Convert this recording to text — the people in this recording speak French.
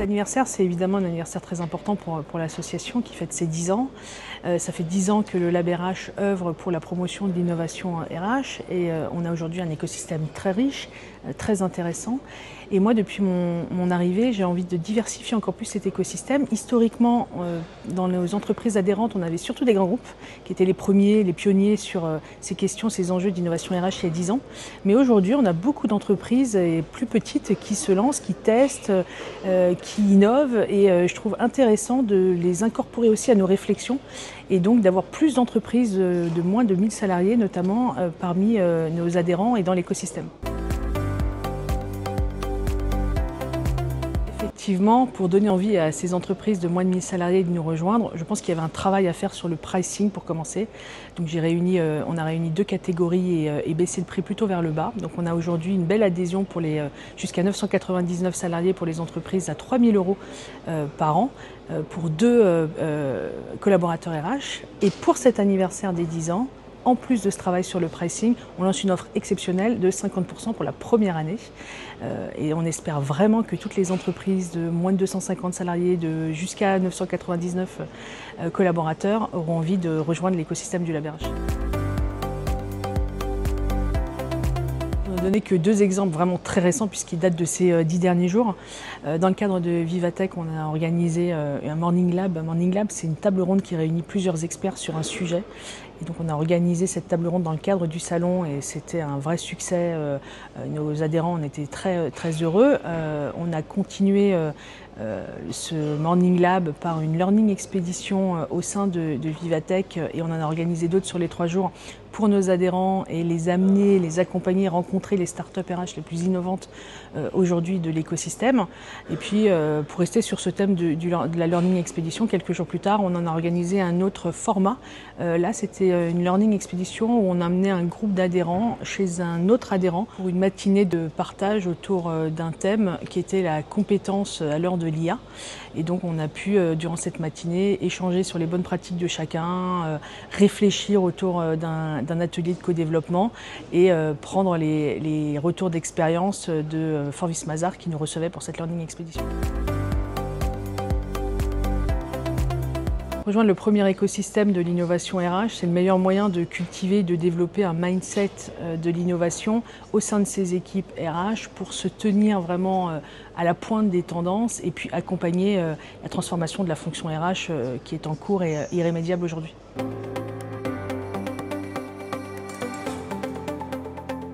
anniversaire, c'est évidemment un anniversaire très important pour l'association qui fête ses 10 ans. Ça fait 10 ans que le Lab RH œuvre pour la promotion de l'innovation RH et on a aujourd'hui un écosystème très riche, très intéressant. Et moi, depuis mon arrivée, j'ai envie de diversifier encore plus cet écosystème. Historiquement, dans nos entreprises adhérentes, on avait surtout des grands groupes qui étaient les premiers, les pionniers sur ces questions, ces enjeux d'innovation RH il y a 10 ans. Mais aujourd'hui, on a beaucoup d'entreprises plus petites qui se lancent, qui testent, qui innovent et je trouve intéressant de les incorporer aussi à nos réflexions et donc d'avoir plus d'entreprises de moins de 1000 salariés, notamment parmi nos adhérents et dans l'écosystème. Effectivement, pour donner envie à ces entreprises de moins de 1000 salariés de nous rejoindre, je pense qu'il y avait un travail à faire sur le pricing pour commencer. Donc on a réuni 2 catégories et baissé le prix plutôt vers le bas. Donc on a aujourd'hui une belle adhésion pour les jusqu'à 999 salariés pour les entreprises à 3 000 € par an pour 2 collaborateurs RH. Et pour cet anniversaire des 10 ans, en plus de ce travail sur le pricing, on lance une offre exceptionnelle de 50% pour la première année. Et on espère vraiment que toutes les entreprises de moins de 250 salariés, de jusqu'à 999 collaborateurs auront envie de rejoindre l'écosystème du Lab RH. On n'a donné que 2 exemples vraiment très récents puisqu'ils datent de ces 10 derniers jours. Dans le cadre de Vivatech, on a organisé un Morning Lab. Un Morning Lab, c'est une table ronde qui réunit plusieurs experts sur un sujet. Et donc on a organisé cette table ronde dans le cadre du salon et c'était un vrai succès. Nos adhérents en étaient très heureux. On a continué ce Morning Lab par une Learning Expédition au sein de Vivatech et on en a organisé d'autres sur les 3 jours pour nos adhérents et les amener, les accompagner, rencontrer les startups RH les plus innovantes aujourd'hui de l'écosystème. Et puis pour rester sur ce thème de la Learning Expédition, quelques jours plus tard, on en a organisé un autre format. Là, c'était une Learning Expédition où on a amené un groupe d'adhérents chez un autre adhérent pour une matinée de partage autour d'un thème qui était la compétence à l'heure de l'IA. Et donc on a pu, durant cette matinée, échanger sur les bonnes pratiques de chacun, réfléchir autour d'un atelier de co-développement et prendre les retours d'expérience de Forvis Mazars qui nous recevait pour cette Learning Expédition. Rejoindre le premier écosystème de l'innovation RH, c'est le meilleur moyen de cultiver, de développer un mindset de l'innovation au sein de ces équipes RH pour se tenir vraiment à la pointe des tendances et puis accompagner la transformation de la fonction RH qui est en cours et irrémédiable aujourd'hui.